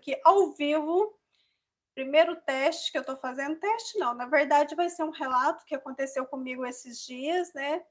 aqui ao vivo. Primeiro teste que eu estou fazendo, teste não, na verdade vai ser um relato que aconteceu comigo esses dias, né?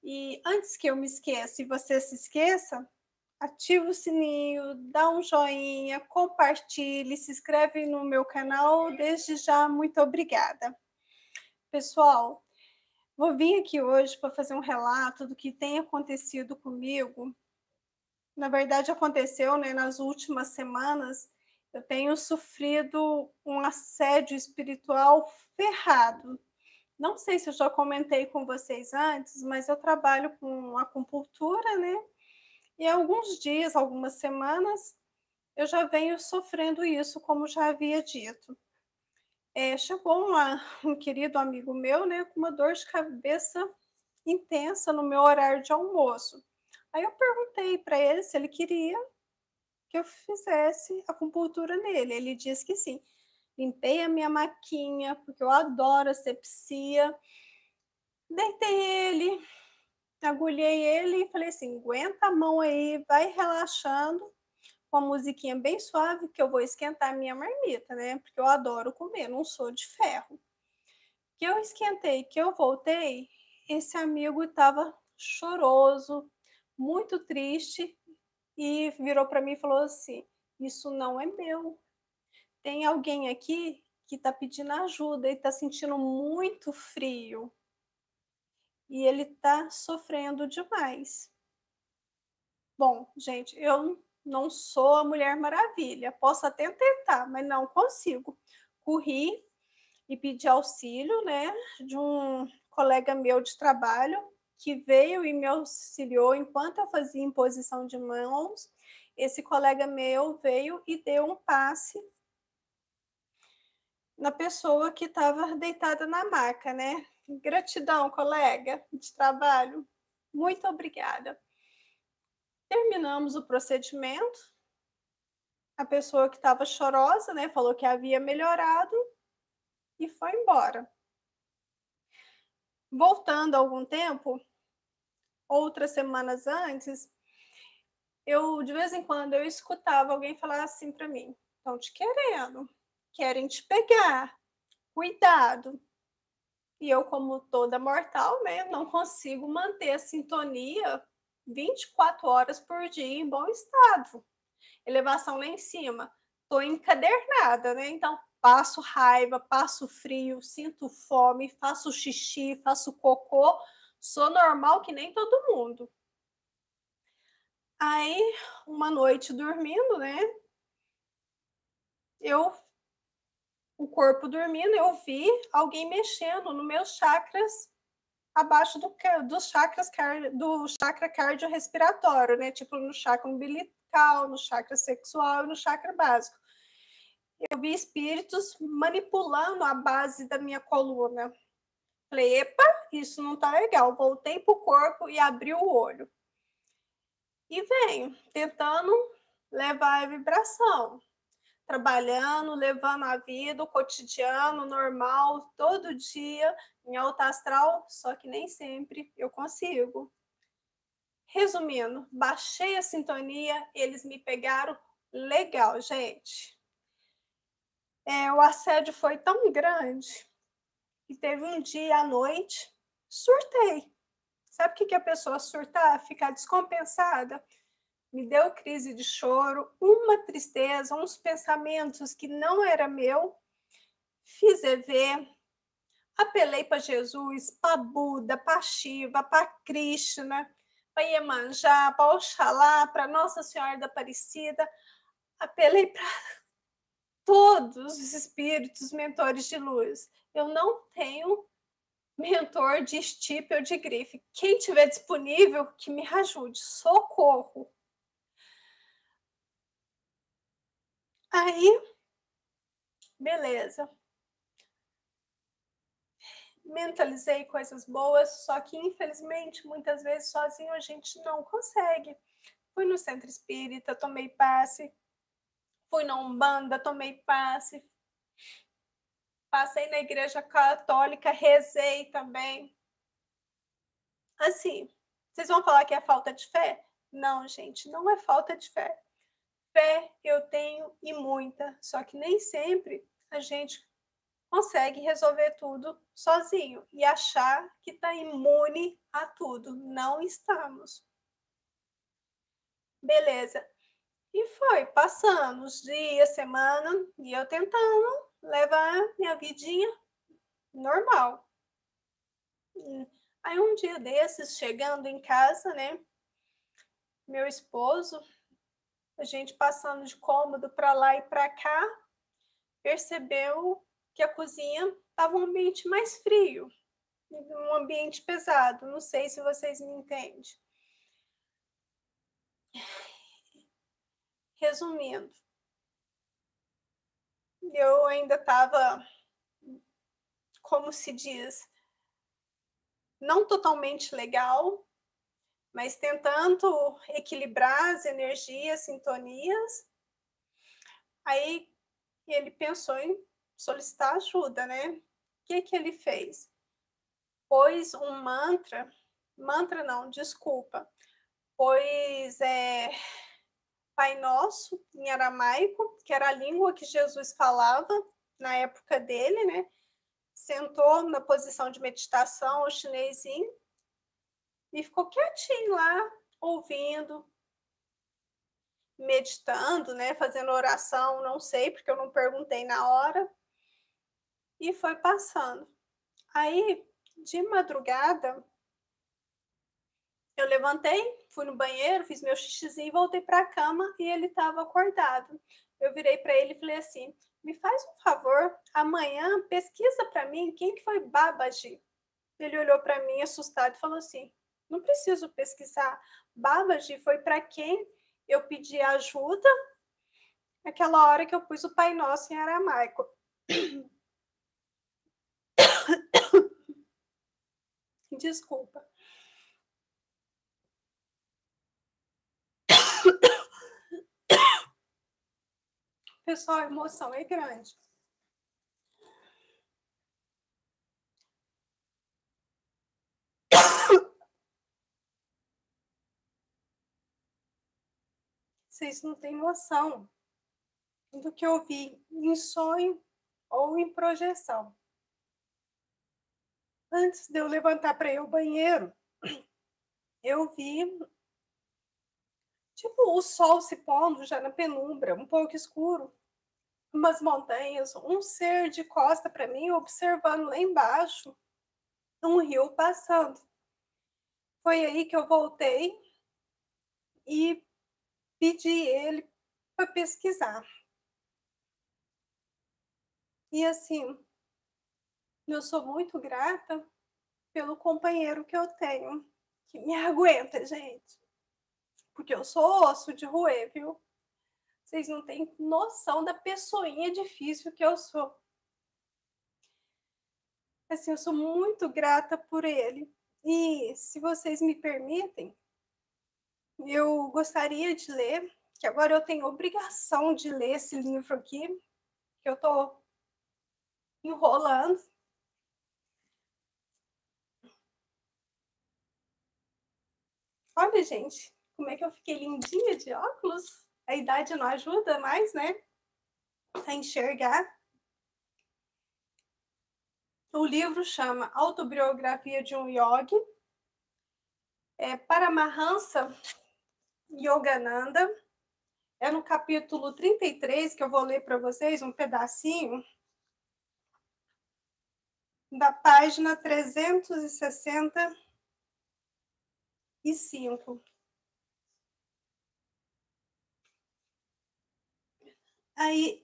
E antes que eu me esqueça e você se esqueça, ativa o sininho, dá um joinha, compartilhe, se inscreve no meu canal, desde já, muito obrigada. Pessoal, vou vir aqui hoje para fazer um relato do que tem acontecido comigo. Na verdade, aconteceu, né, nas últimas semanas. Eu tenho sofrido um assédio espiritual ferrado. Não sei se eu já comentei com vocês antes, mas eu trabalho com acupuntura, né? E há alguns dias, algumas semanas, eu já venho sofrendo isso, como já havia dito. Chegou um querido amigo meu, né, com uma dor de cabeça intensa no meu horário de almoço. Aí eu perguntei para ele se ele queria que eu fizesse acupuntura nele. Ele disse que sim. Limpei a minha maquinha, porque eu adoro asepsia. Deitei ele, agulhei ele e falei assim: aguenta a mão aí, vai relaxando, com a musiquinha bem suave, que eu vou esquentar a minha marmita, né? Porque eu adoro comer, não sou de ferro. Que eu esquentei, que eu voltei, esse amigo estava choroso, muito triste, e virou para mim e falou assim: isso não é meu. Tem alguém aqui que está pedindo ajuda e está sentindo muito frio. E ele está sofrendo demais. Bom, gente, eu não sou a Mulher Maravilha. Posso até tentar, mas não consigo. Corri e pedi auxílio, né, de um colega meu de trabalho que veio e me auxiliou enquanto eu fazia imposição de mãos. Esse colega meu veio e deu um passe na pessoa que estava deitada na maca, né? Gratidão, colega de trabalho. Muito obrigada. Terminamos o procedimento. A pessoa que estava chorosa, né, falou que havia melhorado e foi embora. Voltando algum tempo, outras semanas antes, eu de vez em quando eu escutava alguém falar assim para mim: "Estão te querendo, querem te pegar, cuidado". E eu, como toda mortal, né, não consigo manter a sintonia 24 horas por dia em bom estado. Elevação lá em cima, tô encadernada, né? Então, passo raiva, passo frio, sinto fome, faço xixi, faço cocô, sou normal que nem todo mundo. Aí, uma noite dormindo, né? Eu, o corpo dormindo, eu vi alguém mexendo no meus chakras abaixo do chakras do chakra cardiorrespiratório, né? Tipo no chakra umbilical, no chakra sexual e no chakra básico. Eu vi espíritos manipulando a base da minha coluna. Falei, epa, isso não tá legal. Voltei pro corpo e abri o olho. E venho tentando levar a vibração, trabalhando, levando a vida, o cotidiano, normal, todo dia, em alta astral, só que nem sempre eu consigo. Resumindo, baixei a sintonia, eles me pegaram legal, gente. O assédio foi tão grande que teve um dia à noite, surtei. Sabe o que a pessoa surtar? Ficar descompensada? Me deu crise de choro, uma tristeza, uns pensamentos que não era meu. Fiz EV, apelei para Jesus, para Buda, para Shiva, para Krishna, para Iemanjá, para Oxalá, para Nossa Senhora da Aparecida. Apelei para todos os espíritos mentores de luz. Eu não tenho mentor de estipe ou de grife. Quem tiver disponível, que me ajude. Socorro. Aí, beleza. Mentalizei coisas boas, só que infelizmente, muitas vezes sozinho a gente não consegue. Fui no centro espírita, tomei passe. Fui na Umbanda, tomei passe. Passei na igreja católica, rezei também. Assim, vocês vão falar que é falta de fé? Não, gente, não é falta de fé. Fé eu tenho e muita, só que nem sempre a gente consegue resolver tudo sozinho e achar que está imune a tudo. Não estamos. Beleza. E foi passando os dias, semana, e eu tentando levar minha vidinha normal. Aí um dia desses, chegando em casa, né, meu esposo, a gente passando de cômodo para lá e para cá, percebeu que a cozinha estava um ambiente mais frio, um ambiente pesado. Não sei se vocês me entendem. Resumindo, eu ainda estava, como se diz, não totalmente legal, mas tentando equilibrar as energias, sintonias. Aí ele pensou em solicitar ajuda, né? O que que ele fez? Pôs um mantra não, desculpa, pois Pai Nosso em aramaico, que era a língua que Jesus falava na época dele, né? Sentou na posição de meditação, o chinesinho, e ficou quietinho lá, ouvindo, meditando, né? Fazendo oração, não sei, porque eu não perguntei na hora, e foi passando. Aí, de madrugada, eu levantei, fui no banheiro, fiz meu xixizinho, voltei para a cama e ele estava acordado. Eu virei para ele e falei assim: me faz um favor, amanhã pesquisa para mim quem que foi Babaji. Ele olhou para mim assustado e falou assim: não preciso pesquisar. Babaji foi para quem eu pedi ajuda naquela hora que eu pus o Pai Nosso em aramaico. Desculpa. Pessoal, a emoção é grande. Vocês não têm noção do que eu vi em sonho ou em projeção. Antes de eu levantar para ir ao banheiro, eu vi tipo o sol se pondo já na penumbra, um pouco escuro, umas montanhas, um ser de costa para mim, observando lá embaixo, um rio passando. Foi aí que eu voltei e pedi ele para pesquisar. E assim, eu sou muito grata pelo companheiro que eu tenho, que me aguenta, gente. Porque eu sou osso de roer, viu? Vocês não têm noção da pessoinha difícil que eu sou. Assim, eu sou muito grata por ele. E, se vocês me permitem, eu gostaria de ler, que agora eu tenho obrigação de ler esse livro aqui, que eu tô enrolando. Olha, gente, como é que eu fiquei lindinha de óculos? A idade não ajuda mais, né? A enxergar. O livro chama Autobiografia de um Yogi. Paramahansa Yogananda. É no capítulo 33 que eu vou ler para vocês um pedacinho da página 365. Aí,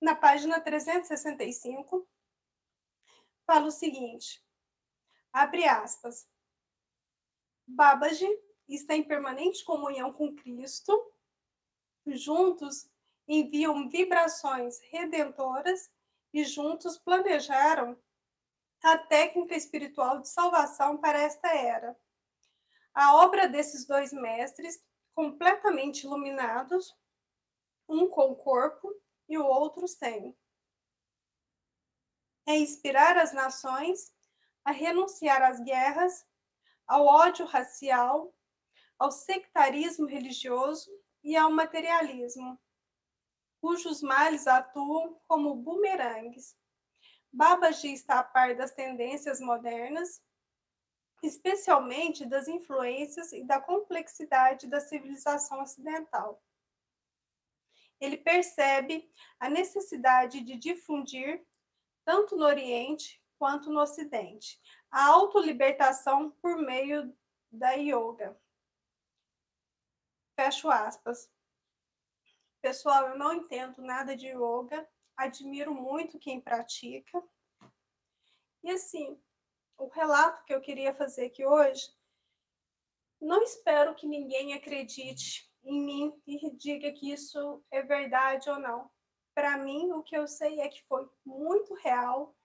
na página 365, fala o seguinte, abre aspas, Babaji está em permanente comunhão com Cristo, juntos enviam vibrações redentoras e juntos planejaram a técnica espiritual de salvação para esta era. A obra desses dois mestres, completamente iluminados, um com corpo e o outro sem, é inspirar as nações a renunciar às guerras, ao ódio racial, ao sectarismo religioso e ao materialismo, cujos males atuam como bumerangues. Babaji está a par das tendências modernas, especialmente das influências e da complexidade da civilização ocidental. Ele percebe a necessidade de difundir, tanto no Oriente quanto no Ocidente, a autolibertação por meio da yoga. Fecho aspas. Pessoal, eu não entendo nada de yoga, admiro muito quem pratica. E assim, o relato que eu queria fazer aqui hoje, não espero que ninguém acredite em mim e diga que isso é verdade ou não. Para mim, o que eu sei é que foi muito real,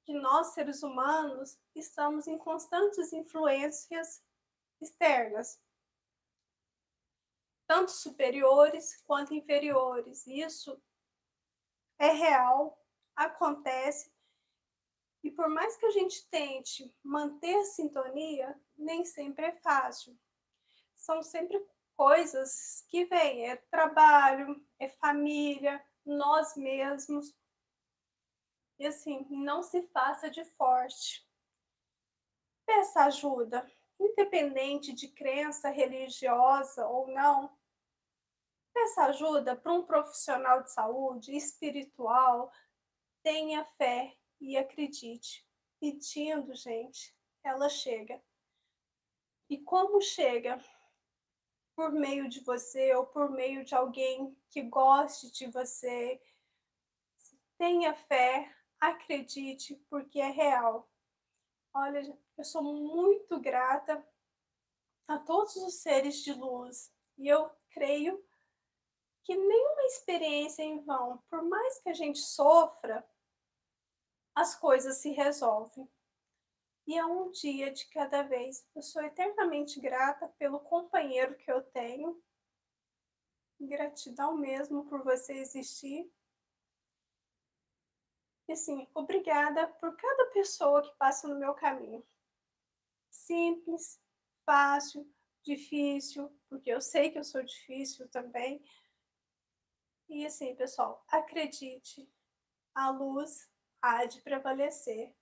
que nós, seres humanos, estamos em constantes influências externas, tanto superiores quanto inferiores. Isso é real, acontece, e por mais que a gente tente manter a sintonia, nem sempre é fácil. São sempre coisas que vêm, é trabalho, é família, nós mesmos. E assim, não se faça de forte. Peça ajuda, independente de crença religiosa ou não. Peça ajuda para um profissional de saúde, espiritual. Tenha fé e acredite. Pedindo, gente, ela chega. E como chega? Por meio de você ou por meio de alguém que goste de você. Tenha fé, acredite, porque é real. Olha, eu sou muito grata a todos os seres de luz e eu creio que nenhuma experiência é em vão. Por mais que a gente sofra, as coisas se resolvem. E é um dia de cada vez. Eu sou eternamente grata pelo companheiro que eu tenho. Gratidão mesmo por você existir. E assim, obrigada por cada pessoa que passa no meu caminho. Simples, fácil, difícil, porque eu sei que eu sou difícil também. E assim, pessoal, acredite, a luz há de prevalecer.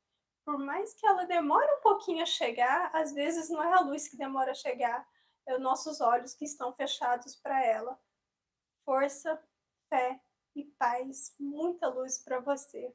Por mais que ela demore um pouquinho a chegar, às vezes não é a luz que demora a chegar, é os nossos olhos que estão fechados para ela. Força, fé e paz, muita luz para você.